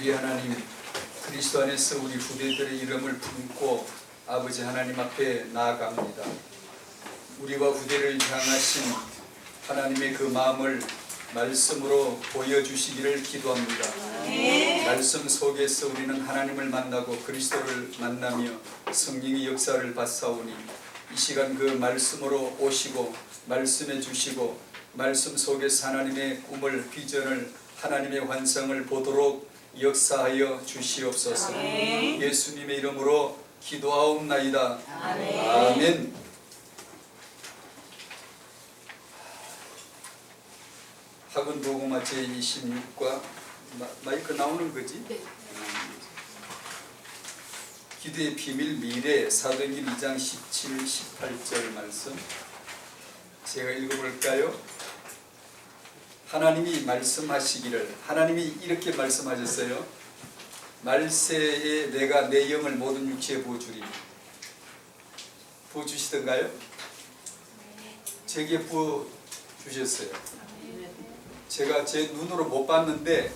우리 하나님, 그리스도 안에서 우리 후대들의 이름을 품고 아버지 하나님 앞에 나아갑니다. 우리와 후대를 향하신 하나님의 그 마음을 말씀으로 보여주시기를 기도합니다. 말씀 속에서 우리는 하나님을 만나고 그리스도를 만나며 성령의 역사를 받사오니 이 시간 그 말씀으로 오시고 말씀해 주시고 말씀 속에서 하나님의 꿈을 비전을 하나님의 환상을 보도록 역사하여 주시옵소서. 예수님의 이름으로 기도하옵나이다. 아멘. 학원 도구마 제26과 마이크 나오는 거지? 네. 기도의 비밀 미래 사도행전 2장 17, 18절 말씀 제가 읽어볼까요? 하나님이 말씀하시기를, 하나님이 이렇게 말씀하셨어요. 말세에 내가 내 영을 모든 육체에 부어주리니. 부어주시던가요? 제게 부어주셨어요. 제가 제 눈으로 못 봤는데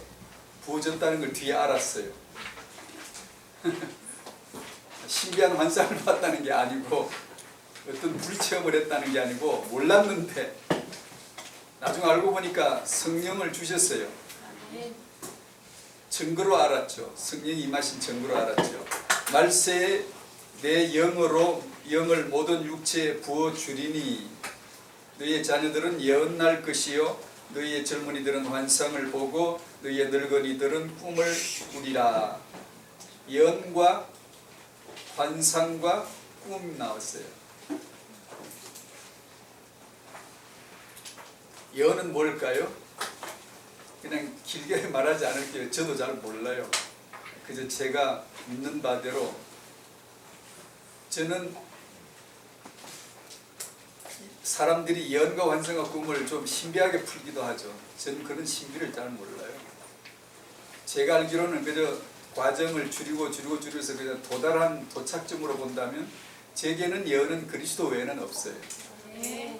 부어졌다는 걸 뒤에 알았어요. 신기한 환상을 봤다는 게 아니고 어떤 불체험을 했다는 게 아니고 몰랐는데 나중에 알고 보니까 성령을 주셨어요. 증거로 알았죠. 성령이 임하신 증거로 알았죠. 말세에 내 영으로 영을 모든 육체에 부어주리니 너희의 자녀들은 예언날 것이요 너희의 젊은이들은 환상을 보고 너희의 늙은이들은 꿈을 꾸리라. 예언과 환상과 꿈이 나왔어요. 예언은 뭘까요? 그냥 길게 말하지 않을게요. 저도 잘 몰라요. 그저 제가 있는 바대로 저는 사람들이 예언과 환상과 꿈을 좀 신비하게 풀기도 하죠. 저는 그런 신비를 잘 몰라요. 제가 알기로는 그저 과정을 줄여서 그냥 도달한 도착점으로 본다면 제게는 예언은 그리스도 외에는 없어요.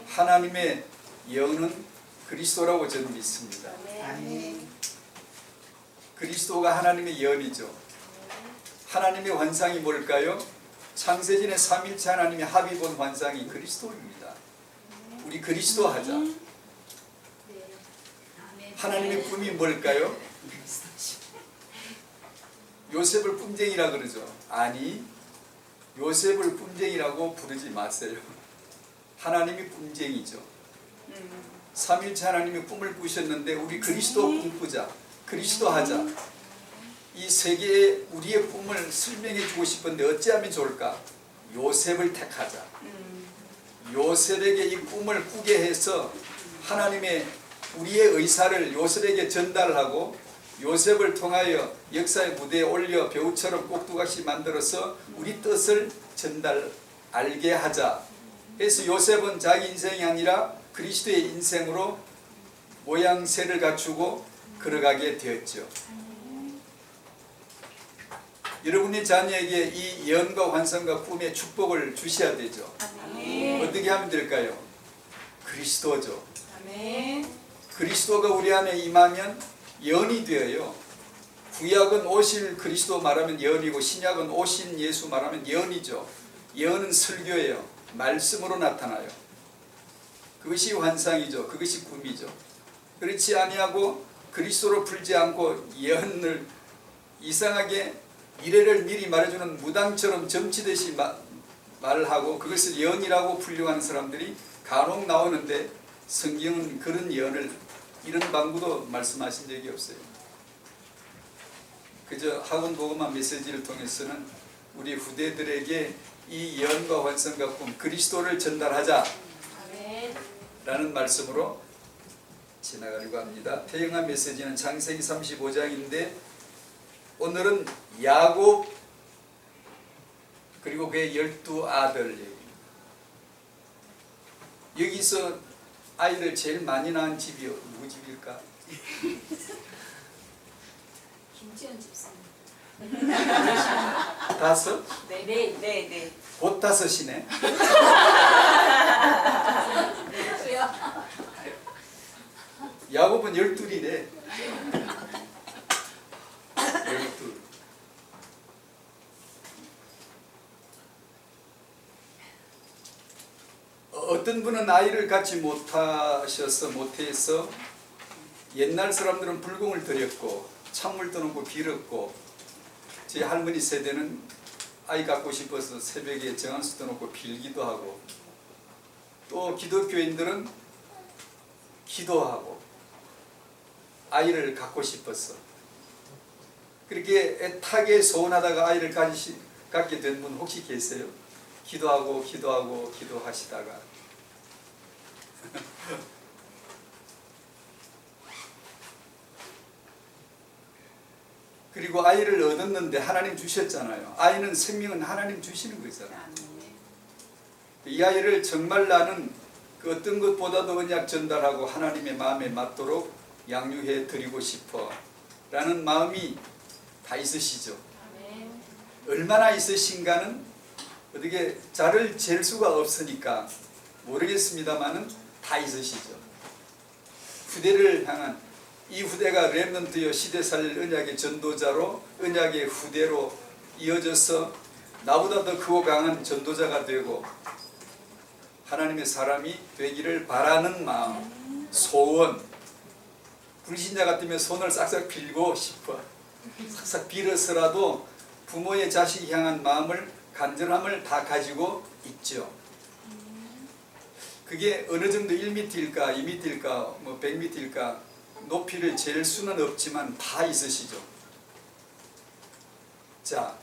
하나님의 예언은 그리스도라고 저는 믿습니다. 그리스도가 하나님의 예언이죠. 하나님의 환상이 뭘까요? 창세전에 삼일체 하나님의 합의 본 환상이 그리스도입니다. 우리 그리스도 하자. 하나님의 꿈이 뭘까요? 요셉을 꿈쟁이라 그러죠. 아니, 요셉을 꿈쟁이라고 부르지 마세요. 하나님이 꿈쟁이죠. 삼일체 하나님이 꿈을 꾸셨는데 우리 그리스도 꿈꾸자. 그리스도 하자. 이 세계에 우리의 꿈을 설명해 주고 싶은데 어찌하면 좋을까? 요셉을 택하자. 요셉에게 이 꿈을 꾸게 해서 하나님의 우리의 의사를 요셉에게 전달하고 요셉을 통하여 역사의 무대에 올려 배우처럼 꼭두각시 만들어서 우리 뜻을 알게 하자. 그래서 요셉은 자기 인생이 아니라 그리스도의 인생으로 모양새를 갖추고 걸어가게 되었죠. 여러분의 자녀에게 이 예언과 환상과 꿈의 축복을 주셔야 되죠. 어떻게 하면 될까요? 그리스도죠. 그리스도가 우리 안에 임하면 예언이 되어요. 구약은 오실 그리스도 말하면 예언이고 신약은 오신 예수 말하면 예언이죠. 예언은 설교예요. 말씀으로 나타나요. 그것이 환상이죠. 그것이 꿈이죠. 그렇지 아니하고 그리스도로 풀지 않고 예언을 이상하게 미래를 미리 말해주는 무당처럼 점치듯이 말하고 그것을 예언이라고 풀려가는 사람들이 간혹 나오는데 성경은 그런 예언을 이런 방구도 말씀하신 적이 없어요. 그저 학원 보고만 메시지를 통해서는 우리 후대들에게 이 예언과 환상과 꿈 그리스도를 전달하자 라는 말씀으로 지나가려고 합니다. 태영한 메시지는 창세기 35장인데 오늘은 야곱 그리고 그의 12아들 여기서 아이들 제일 많이 낳은 집이 누구 집일까? 김지연 집사님. 5? 네. 곧 5이네. 야곱은 12이래. 어떤 분은 아이를 갖지 못해서 옛날 사람들은 불공을 드렸고 찬물 떠놓고 빌었고, 제 할머니 세대는 아이 갖고 싶어서 새벽에 정한수 떠놓고 빌기도 하고, 또 기독교인들은 기도하고 아이를 갖고 싶어서 그렇게 애타게 소원하다가 아이를 갖게 된 분 혹시 계세요? 기도하시다가 그리고 아이를 얻었는데 하나님 주셨잖아요. 아이는 생명은 하나님 주시는 거잖아요. 이 아이를 정말 나는 그 어떤 것보다도 언약 전달하고 하나님의 마음에 맞도록 양육해 드리고 싶어 라는 마음이 다 있으시죠. 얼마나 있으신가는 어떻게 자를 잴 수가 없으니까 모르겠습니다만은 다 있으시죠. 후대를 향한, 이 후대가 렘넌트여 시대 살릴 언약의 전도자로, 언약의 후대로 이어져서 나보다 더 크고 강한 전도자가 되고 하나님의 사람이 되기를 바라는 마음, 소원. 불신자 같으면 손을 싹싹 빌고 싶어. 싹싹 빌어서라도 부모의 자식 향한 마음을, 간절함을 다 가지고 있죠. 그게 어느 정도 1m일까 2m일까 뭐 100m일까 높이를 잴 수는 없지만 다 있으시죠. 자,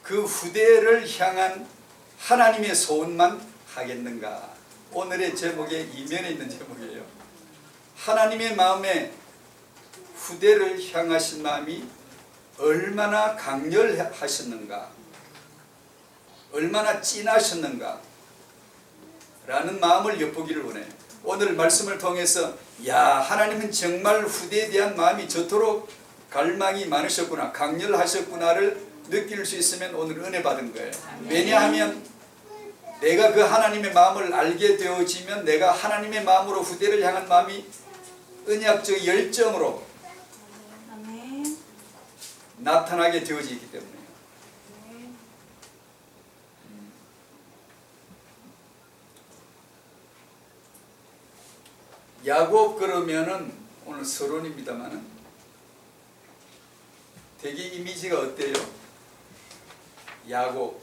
그 후대를 향한 하나님의 소원만 하겠는가? 오늘의 제목의 이면에 있는 제목이에요. 하나님의 마음에 후대를 향하신 마음이 얼마나 강렬하셨는가, 얼마나 진하셨는가 라는 마음을 엿보기를 원해요. 오늘 말씀을 통해서 야, 하나님은 정말 후대에 대한 마음이 저토록 갈망이 많으셨구나, 강렬하셨구나를 느낄 수 있으면 오늘 은혜 받은 거예요. 왜냐하면 내가 그 하나님의 마음을 알게 되어지면 내가 하나님의 마음으로 후대를 향한 마음이 언약적 열정으로 나타나게 되어지기 때문에요. 야곱 그러면은 오늘 서론입니다만은 되게 이미지가 어때요? 야곱.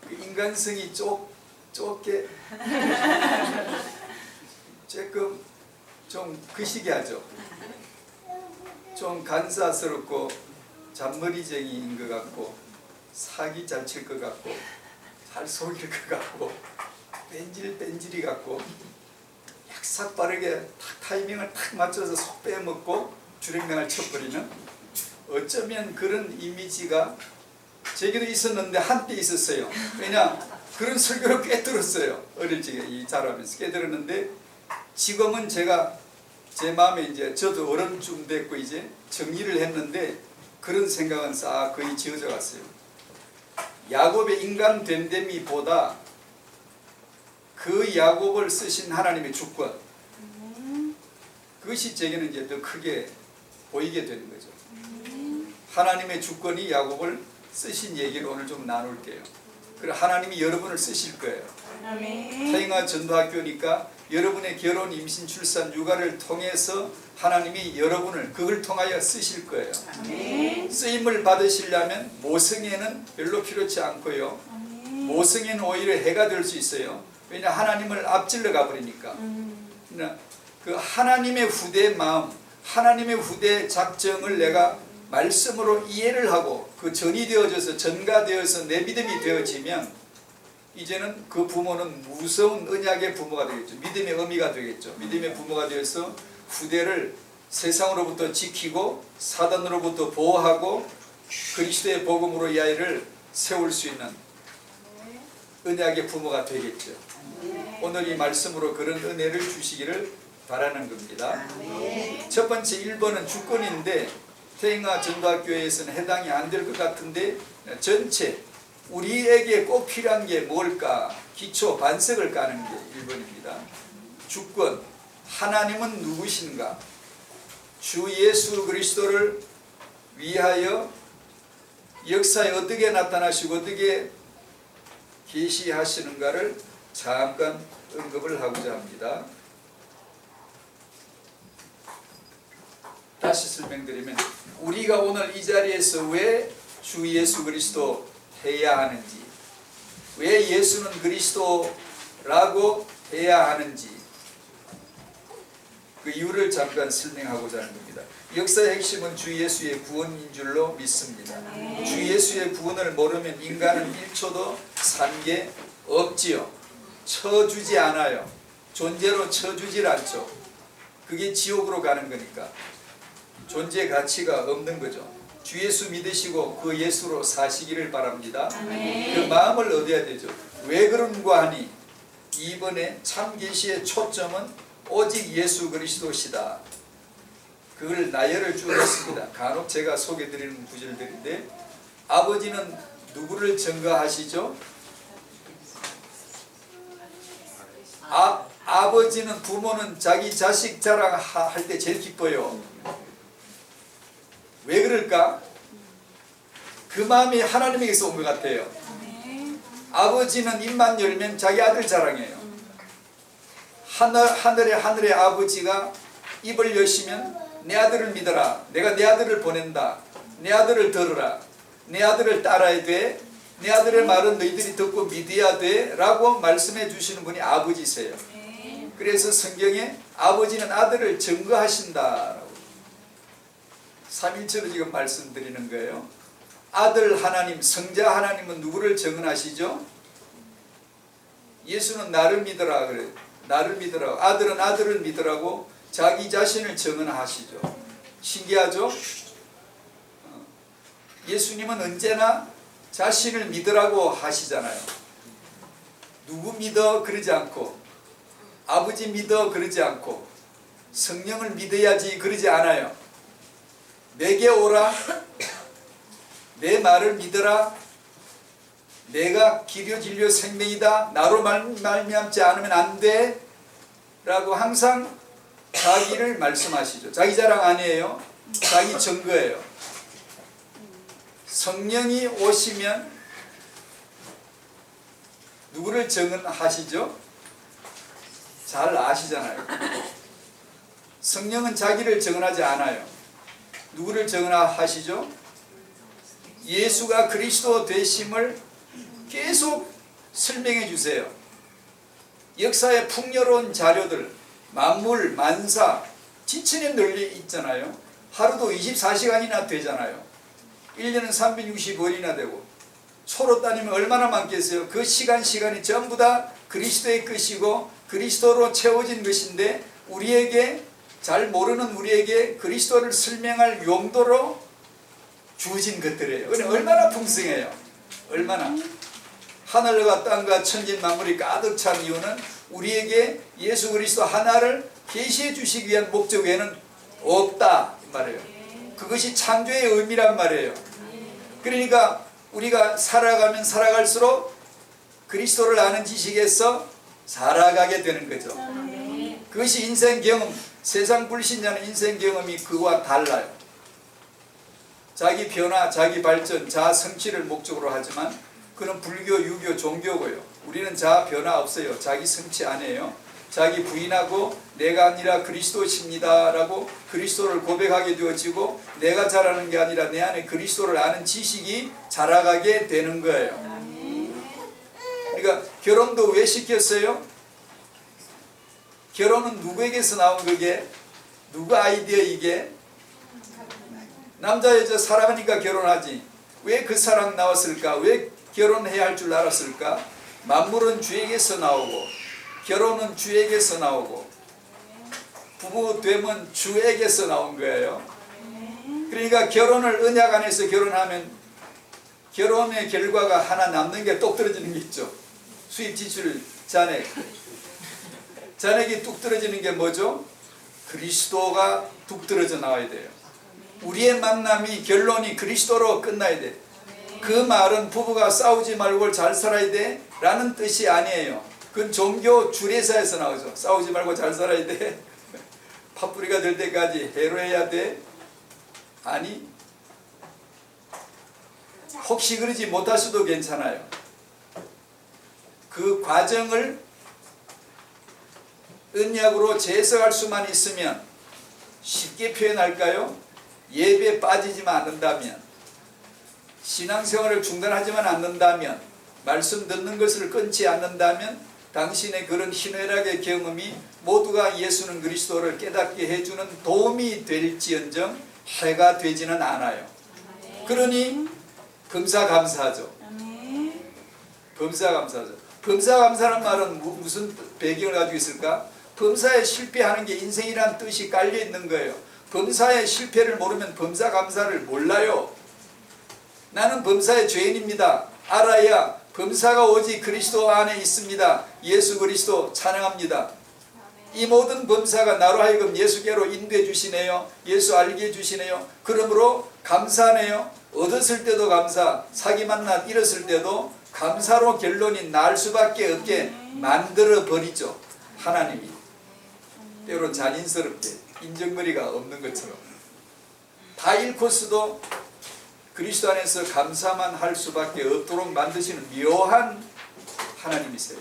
그 인간성이 좁게 조금 좀 거시기하죠. 좀 간사스럽고 잔머리쟁이인 것 같고 사기 잘 칠 것 같고 잘 속일 것 같고 뺀질뺀질이 같고 약삭 빠르게 탁 타이밍을 탁 맞춰서 속 빼먹고 주랭랑을 쳐버리는, 어쩌면 그런 이미지가 제게도 있었는데 한때 있었어요. 왜냐, 그런 설교를 꽤 들었어요. 어릴 적에 이 자라면서 꽤 들었는데 지금은 제가 제 마음에 이제 저도 어른쯤 됐고 이제 정리를 했는데 그런 생각은 싹 거의 지워져 갔어요. 야곱의 인간 됨됨이보다 그 야곱을 쓰신 하나님의 주권, 그것이 제게는 이제 더 크게 보이게 되는 거죠. 하나님의 주권이 야곱을 쓰신 얘기를 오늘 좀 나눌게요. 그리고 하나님이 여러분을 쓰실 거예요. 태영아 전도학교니까 여러분의 결혼, 임신, 출산, 육아를 통해서 하나님이 여러분을 그걸 통하여 쓰실 거예요. 쓰임을 받으시려면 모성애는 별로 필요치 않고요. 모성애는 오히려 해가 될 수 있어요. 왜냐, 하나님을 앞질러 가버리니까. 그 하나님의 후대 마음, 하나님의 후대 작정을 내가 말씀으로 이해를 하고 그 전이 되어져서 전가되어서 내 믿음이 되어지면 이제는 그 부모는 무서운 언약의 부모가 되겠죠. 믿음의 어미가 되겠죠. 믿음의 부모가 되어서 후대를 세상으로부터 지키고 사단으로부터 보호하고 그리스도의 복음으로 이 아이를 세울 수 있는 언약의 부모가 되겠죠. 오늘 이 말씀으로 그런 은혜를 주시기를 바라는 겁니다. 첫 번째 1번은 주권인데 태영아 전도학교에서는 해당이 안 될 것 같은데 전체 우리에게 꼭 필요한 게 뭘까? 기초 반석을 까는 게 1번입니다. 주권, 하나님은 누구신가? 주 예수 그리스도를 위하여 역사에 어떻게 나타나시고 어떻게 계시하시는가를 잠깐 언급을 하고자 합니다. 다시 설명드리면 우리가 오늘 이 자리에서 왜 주 예수 그리스도 해야 하는지, 왜 예수는 그리스도라고 해야 하는지 그 이유를 잠깐 설명하고자 하는 겁니다. 역사의 핵심은 주 예수의 구원인 줄로 믿습니다. 주 예수의 구원을 모르면 인간은 1초도 산 게 없지요. 쳐주지 않아요. 존재로 쳐주질 않죠. 그게 지옥으로 가는 거니까. 존재 가치가 없는 거죠. 주 예수 믿으시고 그 예수로 사시기를 바랍니다. 그 마음을 얻어야 되죠. 왜 그런가 하니 이번에 참 계시의 초점은 오직 예수 그리스도시다. 그걸 나열을 쭉 했습니다. 간혹 제가 소개드리는 구절들인데, 아버지는 누구를 증거하시죠? 아버지는, 부모는 자기 자식 자랑할 때 제일 기뻐요. 왜 그럴까? 그 마음이 하나님에게서 온 것 같아요. 아버지는 입만 열면 자기 아들 자랑해요. 하늘의 아버지가 입을 여시면 내 아들을 믿어라. 내가 내 아들을 보낸다. 내 아들을 들으라. 내 아들을 따라야 돼. 내 아들의 말은 너희들이 듣고 믿어야 돼. 라고 말씀해 주시는 분이 아버지세요. 그래서 성경에 아버지는 아들을 증거하신다. 삼일체로 지금 말씀드리는 거예요. 아들 하나님, 성자 하나님은 누구를 증언하시죠? 예수는 나를 믿으라 그래요. 나를 믿으라고. 아들은 아들을 믿으라고 자기 자신을 증언하시죠. 신기하죠? 예수님은 언제나 자신을 믿으라고 하시잖아요. 누구 믿어 그러지 않고, 아버지 믿어 그러지 않고, 성령을 믿어야지 그러지 않아요. 내게 오라, 내 말을 믿어라, 내가 길이요 진리요 생명이다, 나로 말미암지 않으면 안 돼 라고 항상 자기를 말씀하시죠. 자기 자랑 아니에요. 자기 증거예요. 성령이 오시면 누구를 증언하시죠? 잘 아시잖아요. 성령은 자기를 증언하지 않아요. 누구를 증언하시죠? 예수가 그리스도 되심을 계속 설명해 주세요. 역사의 풍요로운 자료들, 만물, 만사, 지천에 널리 있잖아요. 하루도 24시간이나 되잖아요. 1년은 365일이나 되고, 초로 따지면 얼마나 많겠어요. 그 시간이 전부 다 그리스도의 것이고 그리스도로 채워진 것인데, 우리에게, 잘 모르는 우리에게 그리스도를 설명할 용도로 주어진 것들이에요. 얼마나 풍성해요. 얼마나. 하늘과 땅과 천진 만물이 가득 찬 이유는 우리에게 예수 그리스도 하나를 계시해 주시기 위한 목적 외에는 없다 이 말이에요. 그것이 창조의 의미란 말이에요. 그러니까 우리가 살아가면 살아갈수록 그리스도를 아는 지식에서 살아가게 되는 거죠. 그것이 인생 경험, 세상 불신자는 인생 경험이 그와 달라요. 자기 변화, 자기 발전, 자아 성취를 목적으로 하지만 그는 불교, 유교, 종교고요. 우리는 자아 변화 없어요. 자기 성취 안 해요. 자기 부인하고 내가 아니라 그리스도십니다 라고 그리스도를 고백하게 되어지고, 내가 잘하는 게 아니라 내 안에 그리스도를 아는 지식이 자라가게 되는 거예요. 그러니까 결혼도 왜 시켰어요? 결혼은 누구에게서 나온 거게? 누구 아이디어 이게? 남자 여자 사랑하니까 결혼하지. 왜 그 사랑 나왔을까? 왜 결혼해야 할 줄 알았을까? 만물은 주에게서 나오고, 결혼은 주에게서 나오고, 부부됨은 주에게서 나온 거예요. 그러니까 결혼을 언약 안에서 결혼하면 결혼의 결과가 하나 남는 게 똑 떨어지는 게 있죠. 수입 지출 잔액. 잔액이 뚝 떨어지는 게 뭐죠? 그리스도가 뚝 떨어져 나와야 돼요. 우리의 만남이 결론이 그리스도로 끝나야 돼. 그 말은 부부가 싸우지 말고 잘 살아야 돼 라는 뜻이 아니에요. 그건 종교 주례사에서 나오죠. 싸우지 말고 잘 살아야 돼. 팥뿌리가 될 때까지 해로해야 돼. 아니, 혹시 그러지 못하셔도 괜찮아요. 그 과정을 언약으로 재해석할 수만 있으면 쉽게 표현할까요? 예배에 빠지지만 않는다면, 신앙생활을 중단하지만 않는다면, 말씀 듣는 것을 끊지 않는다면 당신의 그런 희노애락의 경험이 모두가 예수는 그리스도를 깨닫게 해주는 도움이 될지언정 해가 되지는 않아요. 그러니 범사감사하죠. 범사감사하죠. 범사감사란 말은 무슨 배경을 가지고 있을까? 범사에 실패하는 게 인생이란 뜻이 깔려 있는 거예요. 범사의 실패를 모르면 범사감사를 몰라요. 나는 범사의 죄인입니다. 알아야 범사가 오직 그리스도 안에 있습니다. 예수 그리스도 찬양합니다. 이 모든 범사가 나로 하여금 예수께로 인도해 주시네요. 예수 알게 해 주시네요. 그러므로 감사하네요. 얻었을 때도 감사, 사기 만나 잃었을 때도 감사로 결론이 날 수밖에 없게 만들어 버리죠. 하나님이 때로 잔인스럽게 인정거리가 없는 것처럼 다 잃고서도 그리스도 안에서 감사만 할 수밖에 없도록 만드시는 묘한 하나님이세요.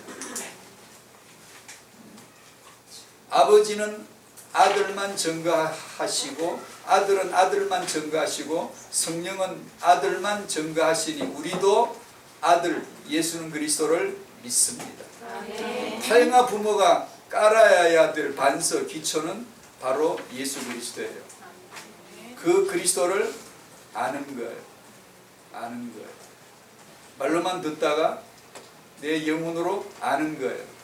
아버지는 아들만 증거하시고 아들은 아들만 증거하시고 성령은 아들만 증거하시니 우리도 아들 예수는 그리스도를 믿습니다. 타영아 부모가 깔아야 될 반석 기초는 바로 예수 그리스도예요. 그 그리스도를 아는 거예요. 아는 거예요. 말로만 듣다가 내 영혼으로 아는 거예요.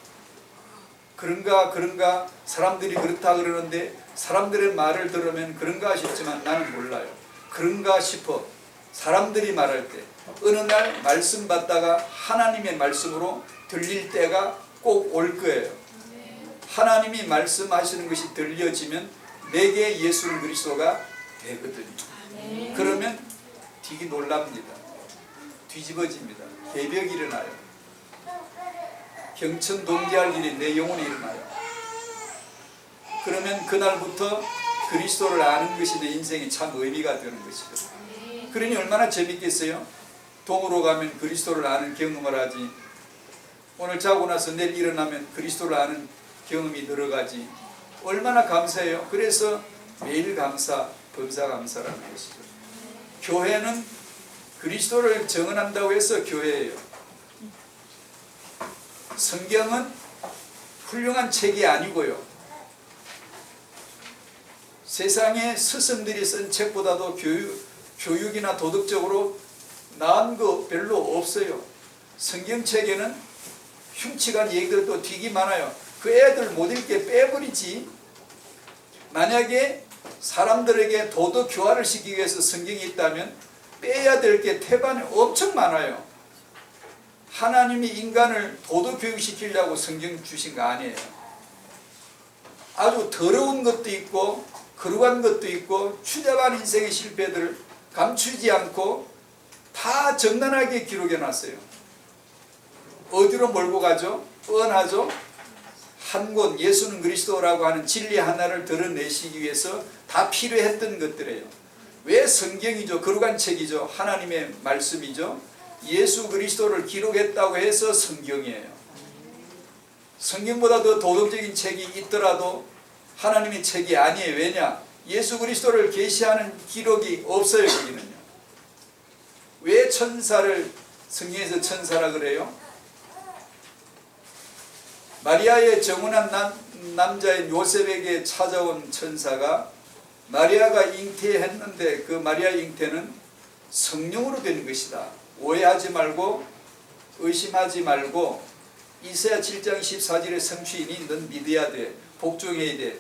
그런가 사람들이 그렇다 그러는데 사람들의 말을 들으면 그런가 싶지만 나는 몰라요. 그런가 싶어 사람들이 말할 때 어느 날 말씀 받다가 하나님의 말씀으로 들릴 때가 꼭 올 거예요. 하나님이 말씀하시는 것이 들려지면 내게 예수는 그리스도가 되거든요. 그러면 되게 놀랍니다. 뒤집어집니다. 개벽이 일어나요. 경천동지할 일이 내 영혼에 일어나요. 그러면 그날부터 그리스도를 아는 것이 내 인생에 참 의미가 되는 것이죠. 그러니 얼마나 재밌겠어요? 동으로 가면 그리스도를 아는 경험을 하지. 오늘 자고 나서 내일 일어나면 그리스도를 아는 경험이 늘어가지. 얼마나 감사해요. 그래서 매일 감사, 범사감사라는 것이죠. 교회는 그리스도를 정언한다고 해서 교회예요. 성경은 훌륭한 책이 아니고요. 세상의 스승들이 쓴 책보다도 교육이나 도덕적으로 나은 거 별로 없어요. 성경책에는 흉측한 얘기들도 되게 많아요. 그 애들 못 읽게 빼버리지. 만약에 사람들에게 도덕 교화를 시키기 위해서 성경이 있다면 빼야 될 게 태반에 엄청 많아요. 하나님이 인간을 도덕 교육시키려고 성경 주신 거 아니에요. 아주 더러운 것도 있고 거룩한 것도 있고 추잡한 인생의 실패들을 감추지 않고 다 적나라하게 기록해 놨어요. 어디로 몰고 가죠? 뻔하죠? 한 곳 예수는 그리스도라고 하는 진리 하나를 드러내시기 위해서 다 필요했던 것들이에요. 왜 성경이죠? 거룩한 책이죠. 하나님의 말씀이죠. 예수 그리스도를 기록했다고 해서 성경이에요. 성경보다 더 도덕적인 책이 있더라도 하나님의 책이 아니에요. 왜냐? 예수 그리스도를 계시하는 기록이 없어요. 거기는요. 왜 천사를 성경에서 천사라 그래요? 마리아의 정혼한 남자인 요셉에게 찾아온 천사가 마리아가 잉태했는데 그 마리아의 잉태는 성령으로 된 것이다. 오해하지 말고 의심하지 말고 이사야 7장 14절의 성취인이 넌 믿어야 돼. 복종해야 돼.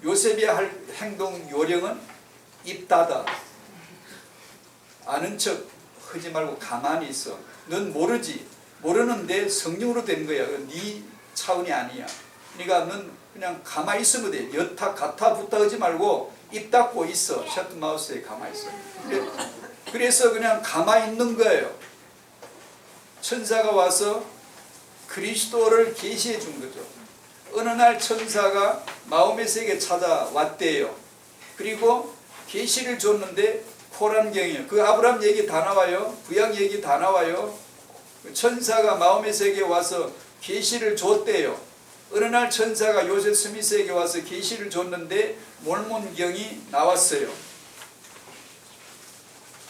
요셉이 할 행동 요령은 입 닫아. 아는 척 하지 말고 가만히 있어. 넌 모르지. 모르는데 성령으로 된 거야. 네 차원이 아니야. 그러니까 넌 그냥 가만히 있으면 돼. 여타 가타 붙다 하지 말고 입 닫고 있어. 셔트마우스에 가만히 있어. 그래서 그냥 가만히 있는 거예요. 천사가 와서 그리스도를 계시해 준 거죠. 어느 날 천사가 마음의 세계에 찾아왔대요. 그리고 계시를 줬는데 코란경이에요. 그 아브라함 얘기 다 나와요. 구약 얘기 다 나와요. 천사가 마음의 세계에 와서 계시를 줬대요. 어느 날 천사가 요셉 스미스에게 와서 계시를 줬는데 몰몬경이 나왔어요.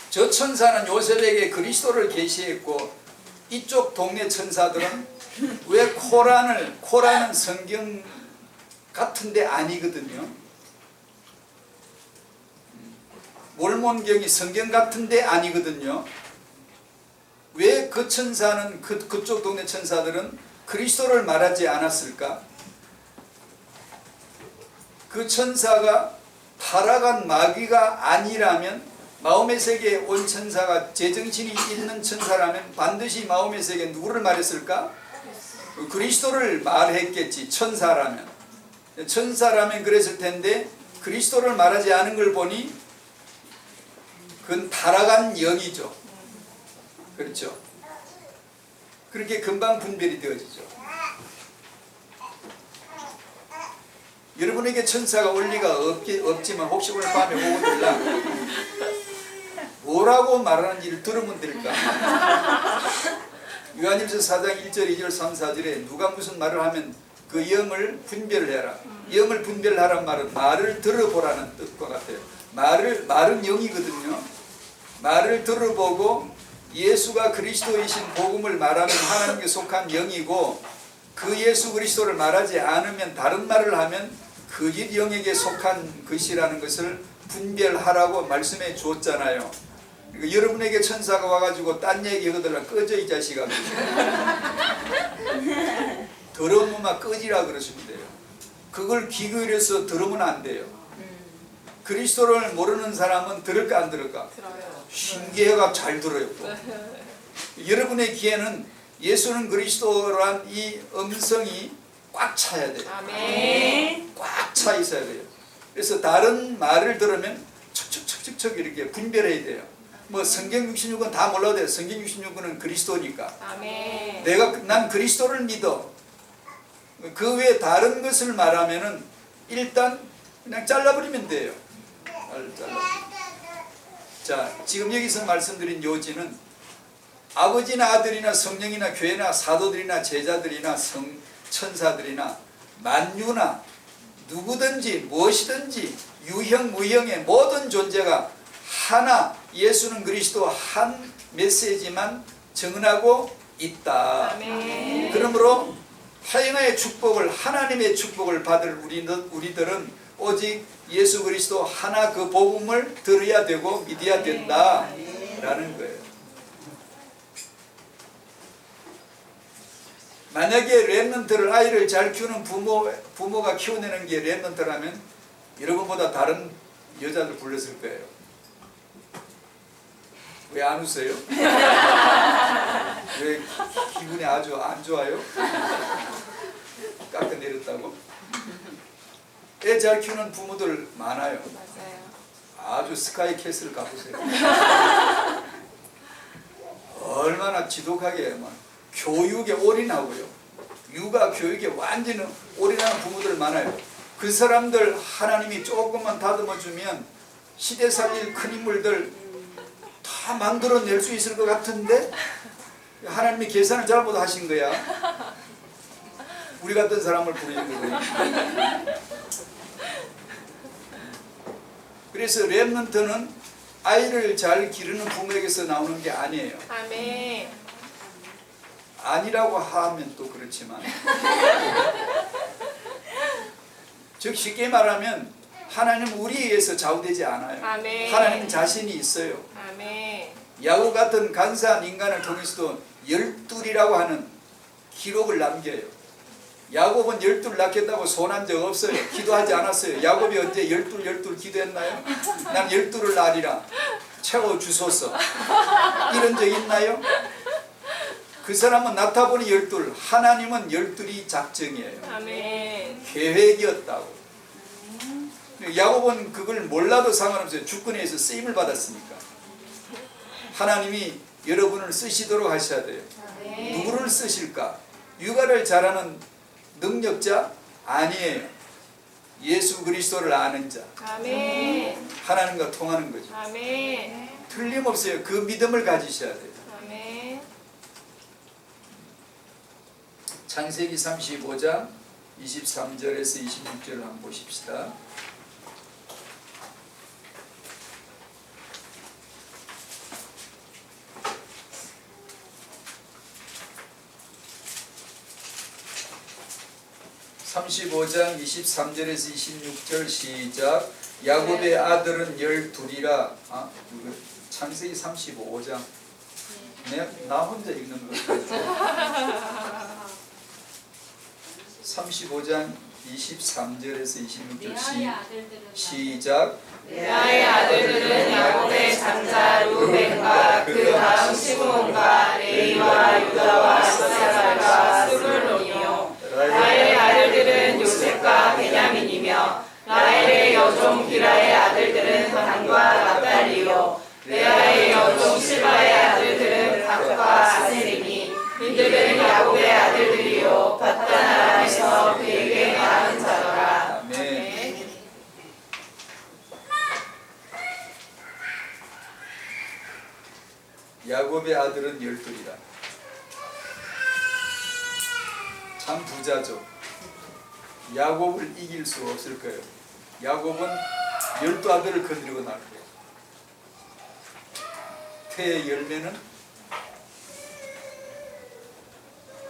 저 천사는 요셉에게 그리스도를 계시했고 이쪽 동네 천사들은 왜 코란은 성경 같은데 아니거든요. 몰몬경이 성경 같은데 아니거든요. 왜 그 천사는 그쪽 동네 천사들은 그리스도를 말하지 않았을까? 그 천사가 타락한 마귀가 아니라면, 마음의 세계에 온 천사가 제정신이 있는 천사라면 반드시 마음의 세계에 누구를 말했을까? 그리스도를 말했겠지. 천사라면 그랬을 텐데 그리스도를 말하지 않은 걸 보니 그건 타락한 영이죠. 그렇죠? 그렇게 금방 분별이 되어지죠. 여러분에게 천사가 올 리가 없지만 혹시 오늘 밤에 오고들라 뭐라고 말하는지를 들으면 될까? 요한일서 4장 1절 2절 3, 4절에 누가 무슨 말을 하면 그 영을 분별을 해라. 영을 분별하란 말은 말을 들어보라는 뜻과 같아요. 말은 영이거든요. 말을 들어보고 예수가 그리스도이신 복음을 말하면 하나님께 속한 영이고, 그 예수 그리스도를 말하지 않으면, 다른 말을 하면 거짓 영에게 속한 것이라는 것을 분별하라고 말씀해 주었잖아요. 그러니까 여러분에게 천사가 와가지고 딴 얘기 하더라. 꺼져 이 자식아. 더러운 놈아 꺼지라 그러시면 돼요. 그걸 귀 기울여서 들으면 안 돼요. 그리스도를 모르는 사람은 들을까 안 들을까? 들어요. 신기해가 잘 들어요. 여러분의 귀에는 예수는 그리스도란 이 음성이 꽉 차야 돼요. 아멘. 꽉 차 있어야 돼요. 그래서 다른 말을 들으면 척척척척 이렇게 분별해야 돼요. 뭐 성경 66은 다 몰라도 돼요. 성경 66은 그리스도니까. 아멘. 난 그리스도를 믿어. 그 외에 다른 것을 말하면은 일단 그냥 잘라버리면 돼요. 자, 지금 여기서 말씀드린 요지는 아버지나 아들이나 성령이나 교회나 사도들이나 제자들이나 천사들이나 만유나 누구든지 무엇이든지 유형 무형의 모든 존재가 하나, 예수는 그리스도 한 메시지만 증언하고 있다. 아멘. 그러므로 타인의 축복을, 하나님의 축복을 받을 우리들은 오직 예수 그리스도 하나 그 복음을 들어야 되고 믿어야 된다라는 거예요. 만약에 렘넌트를, 아이를 잘 키우는 부모가 키워내는 게 렘넌트라면 여러분보다 다른 여자들 불렀을 거예요. 왜 안 웃어요? 왜 기분이 아주 안 좋아요? 깎아내렸다고? 애 잘 키우는 부모들 많아요. 맞아요. 아주 스카이 캐슬 가보세요. 얼마나 지독하게 막 교육에 올인하고요. 육아 교육에 완전히 올인하는 부모들 많아요. 그 사람들 하나님이 조금만 다듬어주면 시대 살릴 큰 인물들 다 만들어낼 수 있을 것 같은데 하나님이 계산을 잘못하신 거야. 우리 같은 사람을 부르는 거예요. 그래서 렘넌트는 아이를 잘 기르는 부모에게서 나오는 게 아니에요. 아멘. 아니라고 하면 또 그렇지만 즉 쉽게 말하면 하나님은 우리에 의해서 좌우되지 않아요. 아멘. 하나님은 자신이 있어요. 아멘. 야곱 같은 간사한 인간을 통해서도 12이라고 하는 기록을 남겨요. 야곱은 12 낳겠다고 손한 적 없어요. 기도하지 않았어요. 야곱이 언제 12 기도했나요? 난 12를 낳으리라 채워주소서 이런 적 있나요? 그 사람은 낳다 보니 12, 하나님은 12이 작정이에요. 아멘. 계획이었다고. 야곱은 그걸 몰라도 상관없어요. 주권에서 쓰임을 받았으니까. 하나님이 여러분을 쓰시도록 하셔야 돼요. 누구를 쓰실까? 육아를 잘하는 능력자? 아니에요. 예수 그리스도를 아는 자, 아멘. 하나님과 통하는 거죠. 아멘. 틀림없어요. 그 믿음을 가지셔야 돼요. 아멘. 창세기 35장 23절에서 26절을 한번 보십시다. (35장) 23절에서 26절 시작. 야곱의 아들은 12이라. 창세기 35장 나 혼자 읽는 거. 35장 23절에서 26절 시작. 레아의 아들들은 야곱의 장자 루벤과 그 다음 시므온과 레위와 유다와 이사갈과 스불론이요. 라헬의 아들들은 요셉과 베냐민이며 라헬의 여종 비라의 아들들은 단과 납달리요. 레아의 여종 실바의 아들들은 갓과 아셀이니 이들은 야곱의 아들들이요 밧단 아람에서 그에게 낳은 자더라. 아멘. 야곱의 아들은 12이라. 참 부자죠. 야곱을 이길 수 없을 거예요. 야곱은 12아들을 거느리고 날 거예요. 태의 열매는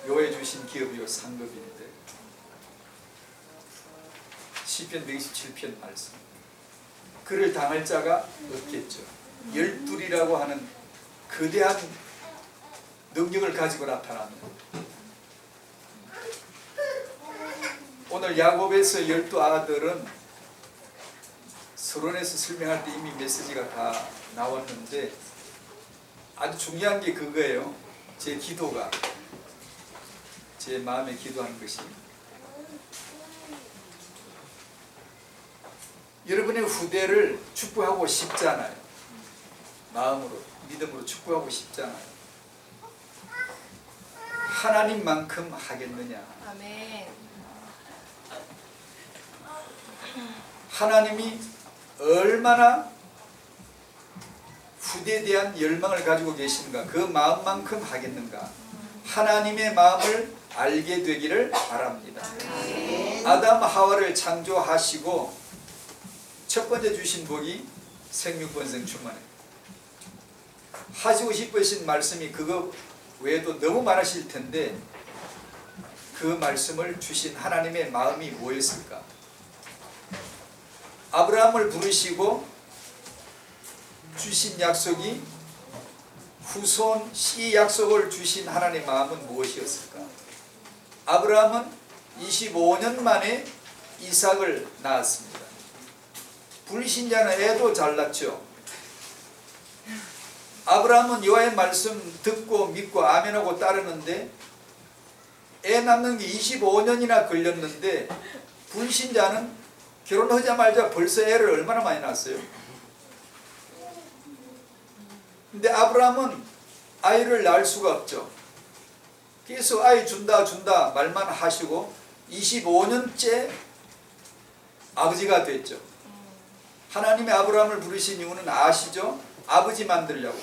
여호와의 주신 기업이요 상급인데, 시편 127편 말씀. 그를 당할 자가 없겠죠. 12이라고 하는 거대한 능력을 가지고 나타납니다. 오늘 야곱에서 12아들은 서론에서 설명할 때 이미 메시지가 다 나왔는데, 아주 중요한 게 그거예요. 제 기도가, 제 마음에 기도하는 것이, 여러분의 후대를 축복하고 싶잖아요. 마음으로, 믿음으로 축복하고 싶잖아요. 하나님만큼 하겠느냐? 아멘. 하나님이 얼마나 후대에 대한 열망을 가지고 계신가, 그 마음만큼 하겠는가? 하나님의 마음을 알게 되기를 바랍니다. 아담 하와를 창조하시고 첫 번째 주신 복이 생육번성 충만해. 하시고 싶으신 말씀이 그거 외에도 너무 많으실 텐데, 그 말씀을 주신 하나님의 마음이 뭐였을까? 아브라함을 부르시고 주신 약속이 후손 씨 약속을 주신 하나님의 마음은 무엇이었을까? 아브라함은 25년 만에 이삭을 낳았습니다. 불신자는 애도 잘 낳죠. 아브라함은 여호와의 말씀 듣고 믿고 아멘하고 따르는데 애 낳는 게 25년이나 걸렸는데, 불신자는 결혼하자마자 벌써 애를 얼마나 많이 낳았어요. 근데 아브라함은 아이를 낳을 수가 없죠. 그래서 아이 준다 말만 하시고 25년째 아버지가 됐죠. 하나님의 아브라함을 부르신 이유는 아시죠? 아버지 만들려고,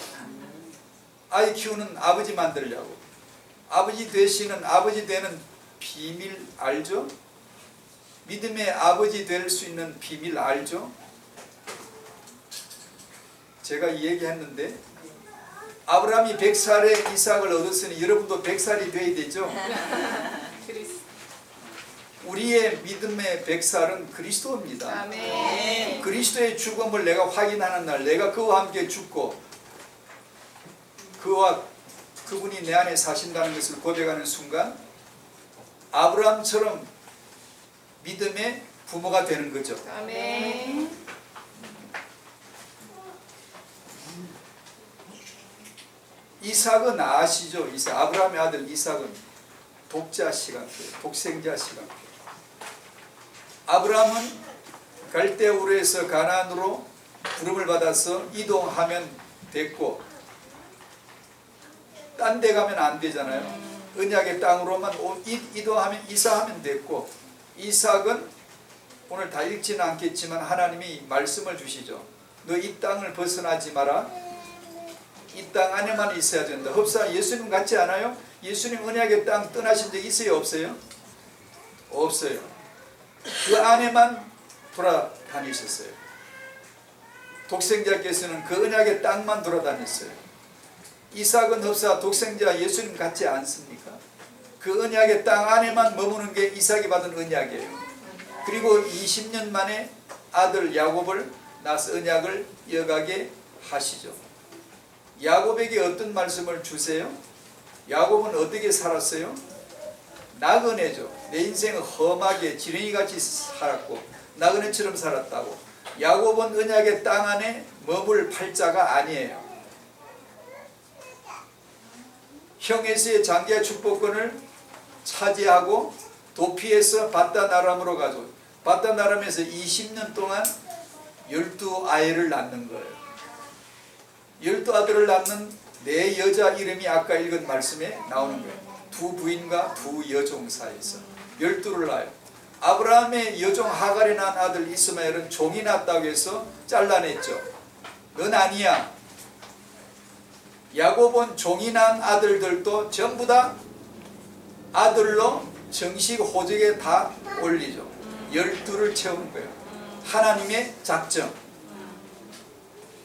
아이 키우는 아버지 만들려고. 아버지 되시는, 아버지 되는 비밀 알죠? 믿음의 아버지 될 수 있는 비밀 알죠? 제가 이 얘기했는데, 아브라함이 100살에 이삭을 얻었으니 여러분도 100살이 되어야 되죠? 우리의 믿음의 100살은 그리스도입니다. 아멘. 그리스도의 죽음을 내가 확인하는 날, 내가 그와 함께 죽고 그분이 내 안에 사신다는 것을 고백하는 순간, 아브라함처럼 믿음의 부모가 되는 거죠. 아멘. 이삭은 아시죠? 아브라함의 아들 이삭은 독자씨 같아요. 독생자씨 같아요. 아브라함은 갈대우르에서 가나안으로 부름을 받아서 이동하면 됐고, 딴 데 가면 안 되잖아요. 언약의 땅으로만 이동하면 이사하면 됐고, 이삭은 오늘 다 읽지는 않겠지만 하나님이 말씀을 주시죠. 너 이 땅을 벗어나지 마라. 이 땅 안에만 있어야 된다. 흡사 예수님 같지 않아요? 예수님 언약의 땅 떠나신 적 있어요? 없어요? 없어요. 그 안에만 돌아다니셨어요. 독생자께서는 그 언약의 땅만 돌아다녔어요. 이삭은 흡사 독생자 예수님 같지 않습니까? 그 언약의 땅 안에만 머무는 게 이삭이 받은 언약이에요. 그리고 20년 만에 아들 야곱을 낳아서 언약을 이어가게 하시죠. 야곱에게 어떤 말씀을 주세요? 야곱은 어떻게 살았어요? 나그네죠. 내 인생은 험하게 지렁이같이 살았고 나그네처럼 살았다고. 야곱은 언약의 땅 안에 머물 팔자가 아니에요. 형 에서의 장자 축복권을 차지하고 도피해서 바다나람으로 가죠. 바다나람에서 20년 동안 12아이를 낳는 거예요. 12아들을 낳는 4여자 이름이 아까 읽은 말씀에 나오는 거예요. 2 부인과 2 여종 사이에서 12를 낳아요. 아브라함의 여종 하갈이 낳은 아들 이스마엘은 종이 낳았다고 해서 잘라냈죠. 넌 아니야. 야곱은 종이 낳은 아들들도 전부 다 아들로 정식 호적에 다 올리죠. 12를 채우는 거예요. 하나님의 작정.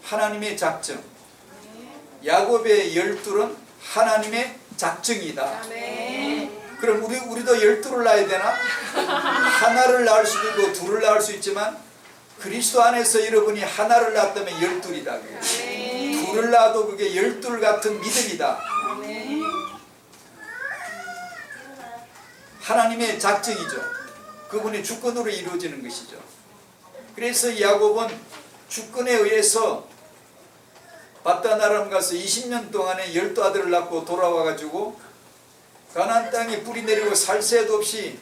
하나님의 작정. 야곱의 12은 하나님의 작정이다. 그럼 우리도 12를 낳아야 되나? 하나를 낳을 수도 있고 둘을 낳을 수 있지만 그리스도 안에서 여러분이 하나를 낳았다면 12이다. 둘을 낳아도 그게 12 같은 믿음이다. 하나님의 작정이죠. 그분의 주권으로 이루어지는 것이죠. 그래서 야곱은 주권에 의해서 바다나람 가서 20년 동안에 12아들을 낳고 돌아와가지고 가나안 땅에 뿌리 내리고 살 새도 없이